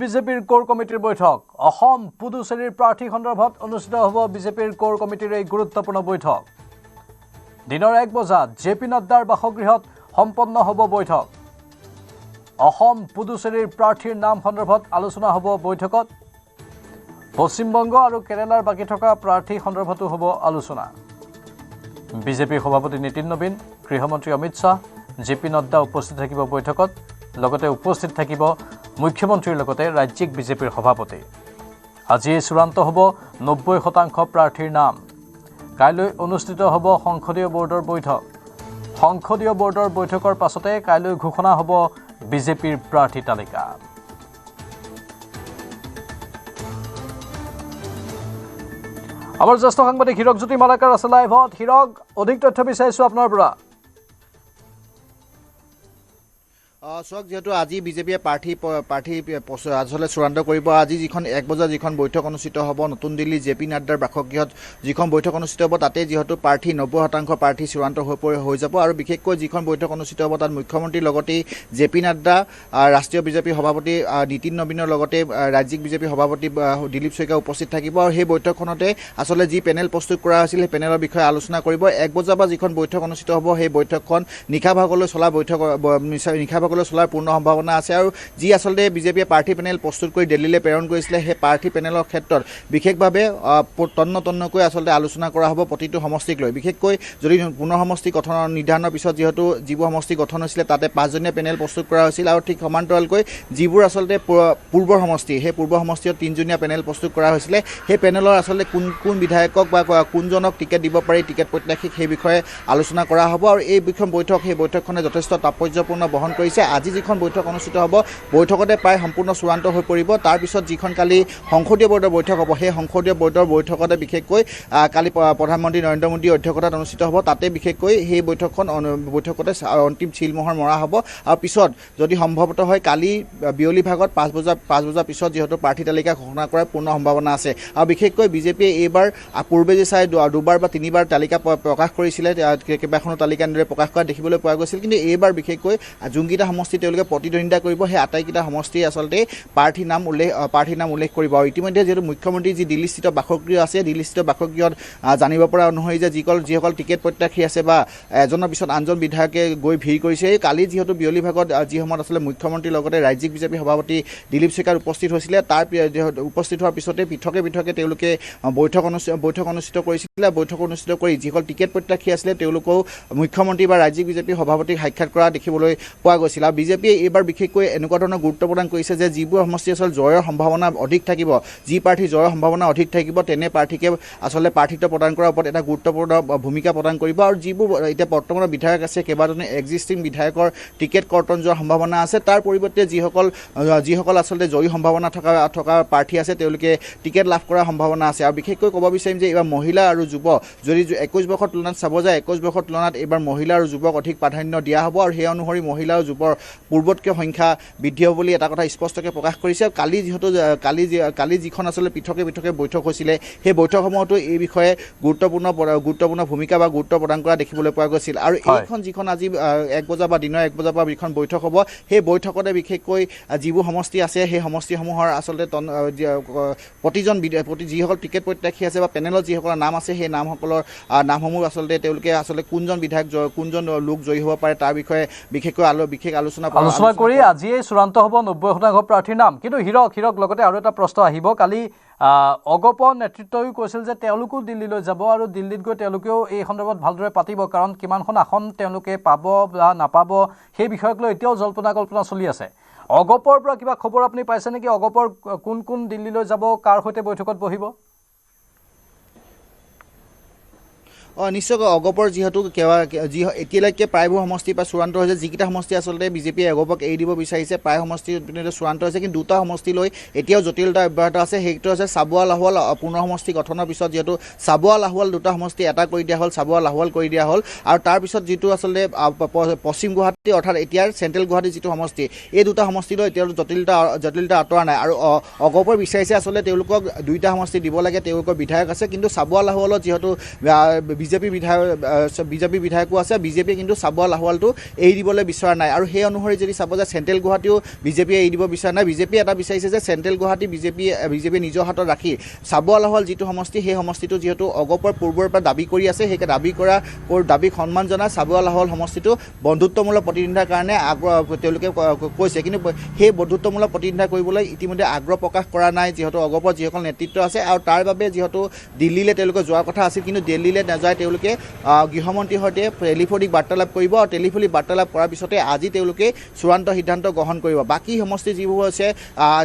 বিজেপিৰ কোৰ কমিটিৰ বৈঠক অসম পুডুচেৰীৰ প্ৰাৰ্থী সন্দৰ্ভত অনুষ্ঠিত হ'ব বিজেপিৰ কোৰ কমিটিৰ এই গুৰুত্বপূৰ্ণ বৈঠক দিনৰ 1 বজাত জেপি নাড্ডাৰ বাসগৃহত সম্পন্ন হ'ব বৈঠক অসম পুডুচেৰীৰ প্ৰাৰ্থীৰ নাম সন্দৰ্ভত আলোচনা হ'ব বৈঠকত পশ্চিমবংগ আৰু কেৰালাৰ বাকি থকা প্ৰাৰ্থী সন্দৰ্ভতো হ'ব আলোচনা বিজেপি সভাপতি নীতিন নবীন গৃহমন্ত্ৰী অমিত শাহ জেপি নাড্ডা উপস্থিত থাকিব বৈঠকত লগতে উপস্থিত থাকিব মুখ্যমন্ত্ৰীৰ লগতে ৰাজ্যিক বিজেপিৰ সভাপতি আজি চূড়ান্ত হ'ব 90% প্ৰাৰ্থীৰ নাম কাইলৈ অনুষ্ঠিত হ'ব সংসদীয় বৰ্ডৰ বৈঠক সংসদীয় বৰ্ডৰ বৈঠকৰ পাছতে কাইলৈ ঘোষণা হ'ব বিজেপিৰ প্ৰাৰ্থী তালিকা আমাৰ জ্যেষ্ঠ সাংবাদিক হিৰক জ্যোতি মালাকাৰ আছে লাইভত হিৰক অধিক তথ্য বিচাৰিছো আপোনাৰ পৰা চক যেহেতু আজি বিজেপিয়ে প্ৰাৰ্থী আসলে চূড়ান্ত কৰিব আজি যিখন 1 বজাত যিখন বৈঠক অনুষ্ঠিত হ'ব নতুন দিল্লী জেপি নাড্ডাৰ বাসগৃহত যিখন বৈঠক অনুষ্ঠিত হ'ব তাতে যেহেতু প্ৰাৰ্থী 90% প্ৰাৰ্থী চূড়ান্ত হৈ যাব আৰু বিশেষকৈ যিখন বৈঠক অনুষ্ঠিত হ'ব তাত মুখ্যমন্ত্ৰীৰ লগতে জেপি নাড্ডা ৰাষ্ট্ৰীয় বিজেপি সভাপতি নীতিন নবীনৰ লগতে ৰাজ্যিক বিজেপি সভাপতি দিলীপ শইকীয়া উপস্থিত থাকিব আৰু সেই বৈঠকখনতে আসলে যি পেনেল প্ৰস্তুত কৰা হৈছিল সেই পেনেলৰ বিষয়ে আলোচনা কৰিব 1 বজাৰ পৰা যিখন বৈঠক অনুষ্ঠিত হ'ব সেই বৈঠকখন নিশা ভাগলৈ চলা বৈঠক চলাৰ পূৰ্ণ সম্ভাৱনা আছে আৰু যি আসলে বিজেপিয়ে প্ৰাৰ্থী পেনেল প্ৰস্তুত কৰি দিল্লীলৈ প্ৰেৰণ কৰিছিলে সেই প্ৰাৰ্থী পেনেলৰ ক্ষেত্ৰত বিশেষভাৱে তন্নকৈ আসলে আলোচনা কৰা হ'ব প্ৰতিটো সমষ্টিক লৈ বিশেষকৈ যদি পুনৰ সমষ্টি গঠনৰ নিৰ্ধাৰণৰ পিছত যেহেতু যিবোৰ সমষ্টি গঠন হৈছিলে তাতে 5জনীয়া পেনেল প্ৰস্তুত কৰা হৈছিল আৰু ঠিক সমান্তৰালকৈ যিবোৰ আসলে পূৰ্বৰ সমষ্টি সেই পূৰ্ব সমষ্টিত 3জনীয়া পেনেল প্ৰস্তুত কৰা হৈছিলে সেই পেনেলৰ আসলে কোন বিধায়কক বা কোনজনক টিকেট দিব পাৰি টিকেট প্ৰত্যাশীক সেই বিষয়ে আলোচনা কৰা হ'ব আৰু এই বৈঠক সেই বৈঠকখনে যথেষ্ট তাৎপৰ্যপূৰ্ণ বহন কৰিছে আজি যিখন বৈঠক অনুষ্ঠিত হ'ব বৈঠকতে প্ৰায় সম্পূৰ্ণ চূড়ান্ত হৈ পৰিব তাৰ পিছত যিখন কালি সংসদীয় বৰ্ডৰ বৈঠক হ'ব সেই সংসদীয় বৰ্ডৰ বৈঠকতে বিশেষকৈ কালি প্ৰধানমন্ত্ৰী নৰেন্দ্ৰ মোদীৰ অধ্যক্ষতাত অনুষ্ঠিত হ'ব তাতে বিশেষকৈ সেই বৈঠকতে অন্তিম ছিলমোহৰ মৰা হ'ব আৰু পিছত যদি সম্ভৱতঃ হয় কালি বিয়লি ভাগত 5 বজাৰ পিছত যেহেতু প্ৰাৰ্থী তালিকা ঘোষণা কৰাৰ পূৰ্ণ সম্ভাৱনা আছে আৰু বিশেষকৈ বিজেপিয়ে এইবাৰ পূৰ্বে যে চাই দুবাৰ বা তিনিবাৰ তালিকা প্ৰকাশ কৰিছিলে কেইবাখনো তালিকা এনেদৰে প্ৰকাশ কৰা দেখিবলৈ পোৱা গৈছিল কিন্তু এইবাৰ বিশেষকৈ যোনকেইটা সমষ্টি তেওঁলোকে প্ৰতিদ্বন্দ্বিতা কৰিব সেই আটাইকেইটা সমষ্টি আসলতে প্ৰাৰ্থীৰ নাম উল্লেখ কৰিব আৰু ইতিমধ্যে যেহেতু মুখ্যমন্ত্ৰী যি দিল্লীস্থিত বাসগৃহ আছে দিল্লীস্থিত বাসগৃহত জানিব পৰা অনুসৰি যে যিসকল টিকেট প্ৰত্যাশী আছে বা এজনৰ পিছত আনজন বিধায়কে গৈ ভিৰ কৰিছে কালি যিহেতু বিয়লি ভাগত যি সময়ত আচলতে মুখ্যমন্ত্ৰীৰ লগতে ৰাজ্যিক বিজেপি সভাপতি দিলীপ শইকীয়া উপস্থিত হৈছিলে তাৰ উপস্থিত হোৱাৰ পিছতে পৃথকে তেওঁলোকে বৈঠক অনুষ্ঠিত কৰিছিলে বৈঠক অনুষ্ঠিত কৰি যিসকল টিকেট প্ৰত্যাশী আছিলে তেওঁলোকেও মুখ্যমন্ত্ৰী বা ৰাজ্যিক বিজেপি সভাপতিক সাক্ষাৎ কৰা দেখিবলৈ পোৱা গৈছিল আৰু বিজেপিয়ে এইবাৰ বিশেষকৈ এনেকুৱা ধৰণৰ গুৰুত্ব প্ৰদান কৰিছে যে যিবোৰ সমষ্টি আচলতে জয়ৰ সম্ভাৱনা অধিক থাকিব যি প্ৰাৰ্থী জয়ৰ সম্ভাৱনা অধিক থাকিব তেনে প্ৰাৰ্থীকে আচলতে প্ৰাৰ্থিত্ব প্ৰদান কৰাৰ ওপৰত এটা গুৰুত্বপূৰ্ণ ভূমিকা প্ৰদান কৰিব আৰু যিবোৰ এতিয়া বৰ্তমানৰ বিধায়ক আছে কেইবাজনো এক্সিষ্টিং বিধায়কৰ টিকেট কৰ্তন যোৱাৰ সম্ভাৱনা আছে তাৰ পৰিৱৰ্তে যিসকল আচলতে জয়ী সম্ভাৱনা থকা প্ৰাৰ্থী আছে তেওঁলোকে টিকেট লাভ কৰাৰ সম্ভাৱনা আছে আৰু বিশেষকৈ ক'ব বিচাৰিম যে এইবাৰ মহিলা আৰু যুৱ যদি 21 বৰ্ষৰ তুলনাত চাব যায় 21 বৰ্ষৰ তুলনাত এইবাৰ মহিলা আৰু যুৱক অধিক প্ৰাধান্য দিয়া হ'ব আৰু সেই অনুসৰি মহিলা আৰু যুৱৰ পূৰ্বতকৈ সংখ্যা বৃদ্ধি হ'ব বুলি এটা কথা স্পষ্টকৈ প্ৰকাশ কৰিছে কালি যিহেতু কালি যিখন আচলতে পৃথকে বৈঠক হৈছিলে সেই বৈঠকসমূহতো এই বিষয়ে গুৰুত্বপূৰ্ণ ভূমিকা বা গুৰুত্ব প্ৰদান কৰা দেখিবলৈ পোৱা গৈছিল আৰু এইখন যিখন আজি 1 বজা বা দিনৰ 1 বজাৰ পৰা যিখন বৈঠক হ'ব সেই বৈঠকতে বিশেষকৈ যিবোৰ সমষ্টি আছে সেই সমষ্টিসমূহৰ আচলতে যিসকল টিকেট প্ৰত্যাশী আছে বা পেনেলত যিসকলৰ নাম আছে সেই নামসমূহ আচলতে তেওঁলোকে কোনজন বিধায়ক কোনজন লোক জয়ী হ'ব পাৰে তাৰ বিষয়ে বিশেষ আলোচনা কৰি আজিয়ে চূড়ান্ত হ'ব 90% প্ৰাৰ্থীৰ নাম কিন্তু হিৰক লগতে আৰু এটা প্ৰশ্ন আহিব কালি অগপ নেতৃত্বই কৈছিল যে তেওঁলোকো দিল্লীলৈ যাব আৰু দিল্লীত গৈ তেওঁলোকেও এই সন্দৰ্ভত ভালদৰে পাতিব কাৰণ কিমানখন আসন তেওঁলোকে পাব বা নাপাব সেই বিষয়ক লৈ এতিয়াও জল্পনা চলি আছে অগপৰ পৰা কিবা খবৰ আপুনি পাইছে নেকি অগপৰ কোন দিল্লীলৈ যাব কাৰ সৈতে বৈঠকত বহিব নিশ্চয়কৈ অগপৰ যিহেতু এতিয়ালৈকে প্ৰায়বোৰ সমষ্টি বা চূড়ান্ত হৈছে যিকেইটা সমষ্টি আচলতে বিজেপিয়ে অগপক এৰি দিব বিচাৰিছে প্ৰায় সমষ্টি চূড়ান্ত হৈছে কিন্তু দুটা সমষ্টিলৈ এতিয়াও জটিলতা অব্যাহত আছে সেইটো হৈছে চাবুৱা লাহোৱাল পুনৰ সমষ্টি গঠনৰ পিছত যিহেতু চাবুৱা লাহোৱাল দুটা সমষ্টি এটা কৰি দিয়া হ'ল চাবুৱা লাহোৱাল কৰি দিয়া হ'ল আৰু তাৰপিছত যিটো আচলতে পশ্চিম গুৱাহাটী অৰ্থাৎ এতিয়াৰ চেণ্ট্ৰেল গুৱাহাটী যিটো সমষ্টি এই দুটা সমষ্টিলৈ এতিয়াও জটিলতা আঁতৰা নাই আৰু অগপৰ বিচাৰিছে আচলতে তেওঁলোকক দুইটা সমষ্টি দিব লাগে তেওঁলোকৰ বিধায়ক আছে কিন্তু চাবুৱা লাহোৱালত যিহেতু বিজেপি বিধায়কো আছে বিজেপিয়ে কিন্তু চাবুৱা লাহোৱালটো এৰি দিবলৈ বিচৰা নাই আৰু সেই অনুসৰি যদি চাব যে চেণ্ট্ৰেল গুৱাহাটীও বিজেপিয়ে এৰি দিব বিচৰা নাই বিজেপিয়ে এটা বিচাৰিছে যে চেণ্ট্ৰেল গুৱাহাটী বিজেপিয়ে নিজৰ হাতত ৰাখি চাবুৱা লাহোৱাল যিটো সমষ্টি সেই সমষ্টিটো যিহেতু অগপৰ পূৰ্বৰ পৰা দাবী কৰি আছে সেই দাবীক সন্মান জনাই চাবুৱা লাহোৱাল সমষ্টিটো বন্ধুত্বমূলক প্ৰতিদ্বন্দ্বিতাৰ কাৰণে তেওঁলোকে কৈছে কিন্তু সেই বন্ধুত্বমূলক প্ৰতিদ্বন্দ্বিতা কৰিবলৈ ইতিমধ্যে আগ্ৰহ প্ৰকাশ কৰা নাই যিহেতু অগপৰ যিসকল নেতৃত্ব আছে আৰু তাৰ বাবে যিহেতু দিল্লীলৈ তেওঁলোকে যোৱাৰ কথা আছিল কিন্তু দিল্লীলৈ নাযায় তেওঁলোকে গৃহমন্ত্ৰীৰ সৈতে টেলিফোনিক বাৰ্তালাপ কৰিব আৰু টেলিফোনিক বাৰ্তালাপ কৰাৰ পিছতে আজি তেওঁলোকে চূড়ান্ত সিদ্ধান্ত গ্ৰহণ কৰিব বাকী সমষ্টি যিবোৰ আছে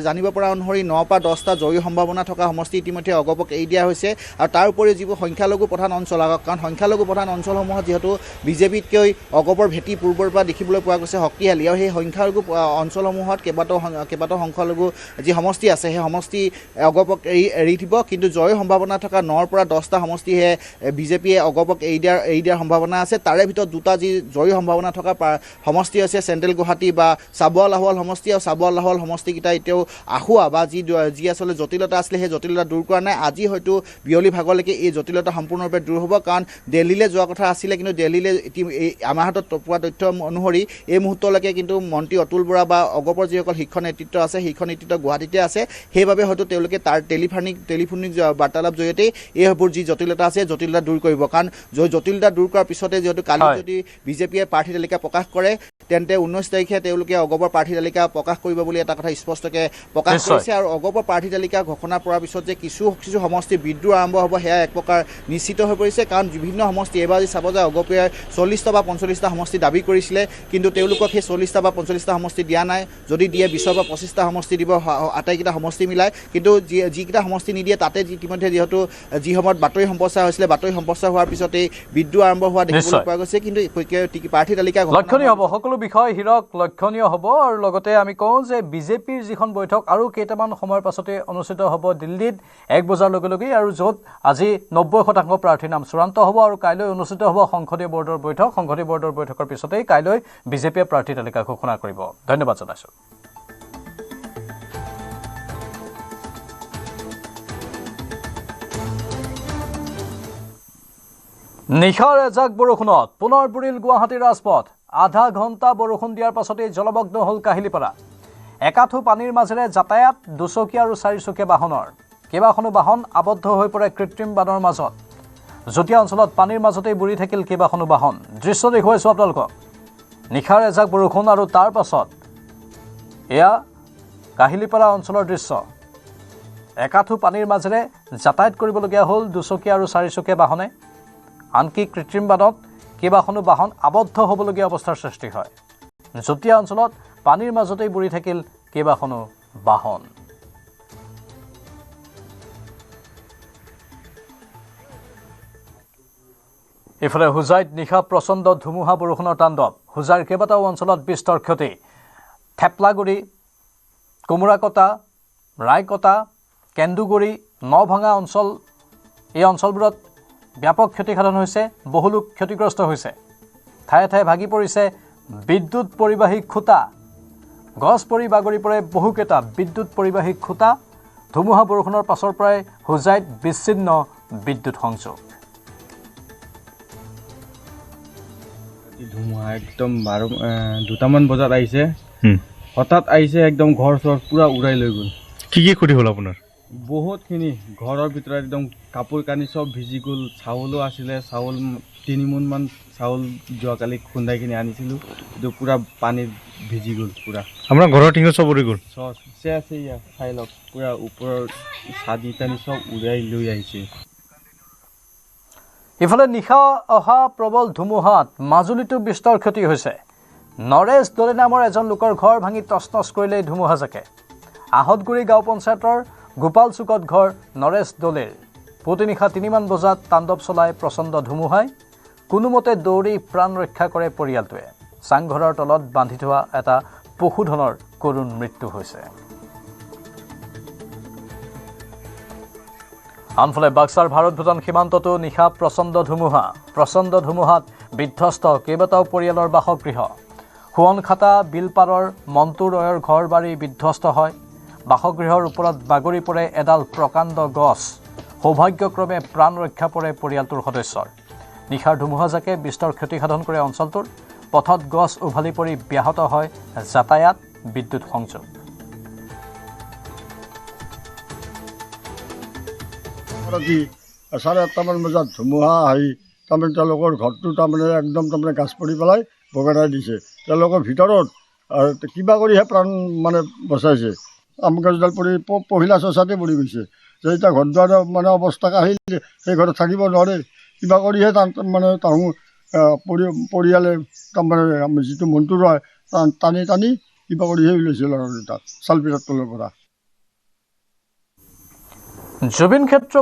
জানিব পৰা অনুসৰি 9 পৰা 10টা জয়ী সম্ভাৱনা থকা সমষ্টি ইতিমধ্যে অগপক এৰি দিয়া হৈছে আৰু তাৰ উপৰিও যিবোৰ সংখ্যালঘু প্ৰধান অঞ্চল কাৰণ সংখ্যালঘু প্ৰধান অঞ্চলসমূহত যিহেতু বিজেপিতকৈ অগপৰ ভেটি পূৰ্বৰ পৰা দেখিবলৈ পোৱা গৈছে শক্তিশালী আৰু সেই সংখ্যালঘু অঞ্চলসমূহত কেইবাটাও সংখ্যালঘু যি সমষ্টি আছে সেই সমষ্টি অগপক এৰি দিব কিন্তু জয়ী সম্ভাৱনা থকা 9 পৰা 10টা সমষ্টিহে বিজেপিয়ে অগপক এৰি দিয়াৰ সম্ভাৱনা আছে তাৰে ভিতৰত দুটা যি জয়ী সম্ভাৱনা থকা সমষ্টি আছে চেণ্ট্ৰেল গুৱাহাটী বা চাবুৱা লাহোৱাল সমষ্টি আৰু চাবুৱা লাহোৱাল সমষ্টিকেইটা এতিয়াও আখুৱা বা যি আচলতে জটিলতা আছিলে সেই জটিলতা দূৰ কৰা নাই আজি হয়তো বিয়লি ভাগলৈকে এই জটিলতা সম্পূৰ্ণৰূপে দূৰ হ'ব কাৰণ দিল্লীলৈ যোৱা কথা আছিলে কিন্তু দিল্লীলৈ আমাৰ হাতত পোৱা তথ্য অনুসৰি এই মুহূৰ্তলৈকে কিন্তু মন্ত্ৰী অতুল বৰা বা অগপৰ যিসকল শীৰ্ষ নেতৃত্ব আছে শীৰ্ষ নেতৃত্ব গুৱাহাটীতে আছে সেইবাবে হয়তো তেওঁলোকে তাৰ টেলিফোনিক বাৰ্তালাপ জৰিয়তে এইবোৰ যি জটিলতা আছে জটিলতা দূৰ কৰিব কাৰণ জটিলতা দূৰ কৰাৰ পিছতে যিহেতু কালি যদি বিজেপিয়ে প্ৰাৰ্থী তালিকা প্ৰকাশ কৰে তেন্তে 19 তাৰিখে তেওঁলোকে অগপৰ প্ৰাৰ্থী তালিকা প্ৰকাশ কৰিব বুলি এটা কথা স্পষ্টকৈ প্ৰকাশ কৰিছে আৰু অগপৰ প্ৰাৰ্থী তালিকা ঘোষণা কৰাৰ পিছত যে কিছু সমষ্টি বিদ্ৰোহ আৰম্ভ হ'ব সেয়া এক প্ৰকাৰ নিশ্চিত হৈ পৰিছে কাৰণ বিভিন্ন সমষ্টি এইবাৰ যদি চাব যায় অগপে 40টা বা 45টা সমষ্টি দাবী কৰিছিলে কিন্তু তেওঁলোকক সেই 40টা বা 45টা সমষ্টি দিয়া নাই যদি দিয়ে 20 বা 25টা সমষ্টি দিব আটাইকেইটা সমষ্টি মিলাই কিন্তু যিকেইটা সমষ্টি নিদিয়ে তাতে ইতিমধ্যে যিহেতু যি সময়ত বাতৰি সম্প্ৰচাৰ হৈছিলে বাতৰি সম্প্ৰচাৰ হোৱাৰ পিছতেই বিদ্ৰোহ আৰম্ভ হোৱা দেখিবলৈ পোৱা গৈছে কিন্তু প্ৰাৰ্থী তালিকা লক্ষণীয় হ'ব সকলো বিষয় হিৰক লক্ষণীয় হ'ব আৰু লগতে আমি কওঁ যে বিজেপিৰ যিখন বৈঠক আৰু কেইটামান সময়ৰ পাছতে অনুষ্ঠিত হ'ব দিল্লীত 1 বজাৰ লগে লগেই আৰু য'ত আজি 90% প্ৰাৰ্থীৰ নাম চূড়ান্ত হ'ব আৰু কাইলৈ অনুষ্ঠিত হ'ব সংসদীয় বৰ্ডৰ বৈঠক সংসদীয় বৰ্ডৰ বৈঠকৰ পিছতেই কাইলৈ বিজেপিয়ে প্ৰাৰ্থী তালিকা ঘোষণা কৰিব ধন্যবাদ জনাইছোঁ নিশাৰ এজাক বৰষুণত পুনৰ বুৰিল গুৱাহাটীৰ ৰাজপথ আধা ঘণ্টা বৰষুণ দিয়াৰ পাছতেই জলমগ্ন হ'ল কাহিলীপাৰা একাঠু পানীৰ মাজেৰে যাতায়াত দুচকীয়া আৰু চাৰিচকীয়া বাহনৰ কেইবাখনো বাহন আবদ্ধ হৈ পৰে কৃত্ৰিম বানৰ মাজত জটিয়া অঞ্চলত পানীৰ মাজতেই বুৰি থাকিল কেইবাখনো বাহন দৃশ্য দেখুৱাইছোঁ আপোনালোকক নিশাৰ এজাক বৰষুণ আৰু তাৰ পাছত এয়া কাহিলীপাৰা অঞ্চলৰ দৃশ্য একাঠু পানীৰ মাজেৰে যাতায়াত কৰিবলগীয়া হ'ল দুচকীয়া আৰু চাৰিচকীয়া বাহনে আনকি কৃত্ৰিম বানত কেইবাখনো বাহন আবদ্ধ হ'বলগীয়া অৱস্থাৰ সৃষ্টি হয় জটিয়া অঞ্চলত পানীৰ মাজতেই বুৰি থাকিল কেইবাখনো বাহন ইফালে হুজাইত নিশা প্ৰচণ্ড ধুমুহা বৰষুণৰ তাণ্ডৱ হুজাইৰ কেইবাটাও অঞ্চলত বিস্তৰ ক্ষতি থেপলাগুৰি কোমোৰাকটা ৰায়কটা কেন্দুগুৰি নভঙা অঞ্চল এই অঞ্চলবোৰত ব্যাপক ক্ষতিসাধন হৈছে বহু লোক ক্ষতিগ্ৰস্ত হৈছে ঠায়ে ঠায়ে ভাগি পৰিছে বিদ্যুৎ পৰিবাহী খুঁটা গছ পৰি বাগৰি পৰে বহুকেইটা বিদ্যুৎ পৰিবাহী খুঁটা ধুমুহা বৰষুণৰ পাছৰ পৰাই হুজাইত বিচ্ছিন্ন বিদ্যুৎ সংযোগ ধুমুহা একদম 2টামান বজাত আহিছে হঠাৎ আহিছে একদম ঘৰ চৰ পুৰা উৰাই লৈ গ'ল কি ক্ষতি হ'ল আপোনাৰ বহুতখিনি ঘৰৰ ভিতৰত একদম কাপোৰ কানি চব ভিজি গ'ল চাউলো আছিলে চাউল 3 মোনমান চাউল যোৱাকালি খুন্দাই কিনি আনিছিলোঁ কিন্তু পুৰা পানীত ভিজি গ'ল পুৰা আপোনাৰ ঘৰৰ টিঙত চব উৰি গ'ল চব আছে ইয়াত চাই লওক পুৰা ওপৰৰ চাদি টানি চব উৰাই লৈ আহিছে ইফালে নিশা অহা প্ৰবল ধুমুহাত মাজুলীতো বিস্তৰ ক্ষতি হৈছে নৰেশ দলে নামৰ এজন লোকৰ ঘৰ ভাঙি তছনছ কৰিলে ধুমুহাজাকে আহতগুৰি গাঁও পঞ্চায়তৰ গোপাল চুকত ঘৰ নৰেশ দলেৰ পুৱতিনিশা 3মান বজাত তাণ্ডৱ চলাই প্ৰচণ্ড ধুমুহাই কোনোমতে দৌৰি প্ৰাণ ৰক্ষা কৰে পৰিয়ালটোৱে চাংঘৰৰ তলত বান্ধি থোৱা এটা পশুধনৰ কৰুণ মৃত্যু হৈছে আনফালে বাক্সাৰ ভাৰত ভূটান সীমান্ততো নিশা প্ৰচণ্ড ধুমুহাত বিধ্বস্ত কেইবাটাও পৰিয়ালৰ বাসগৃহ সোৱনখাটা বিলপাৰৰ মন্টু ৰয়ৰ ঘৰ বাৰী বিধ্বস্ত হয় বাসগৃহৰ ওপৰত বাগৰি পৰে এডাল প্ৰকাণ্ড গছ সৌভাগ্যক্ৰমে প্ৰাণ ৰক্ষা পৰে পৰিয়ালটোৰ সদস্যৰ নিশাৰ ধুমুহাজাকে বিস্তৰ ক্ষতিসাধন কৰে অঞ্চলটোৰ পথত গছ উভালি পৰি ব্যাহত হয় যাতায়াত বিদ্যুৎ সংযোগ ৰাতি 8:30মান বজাত ধুমুহা আহি তাৰমানে তেওঁলোকৰ ঘৰটো তাৰমানে একদম তাৰমানে গাছ পৰি পেলাই বগৰাই দিছে তেওঁলোকৰ ভিতৰত কিবা কৰিহে প্ৰাণ মানে বচাইছে আম গছডাল পৰি পহিলা চচাতে পৰি গৈছে যে এতিয়া ঘৰ দুৱাৰ মানে অৱস্থা আহিল সেই ঘৰত থাকিব নোৱাৰে কিবা কৰিহে মানে তাহোঁ পৰিয়ালে তাৰমানে যিটো মনটো ৰয় টানি টানি কিবা কৰিহে ওলাইছে ল'ৰা দুটাক চালপিৰাৰ তলৰ পৰা জুবিন ক্ষেত্ৰ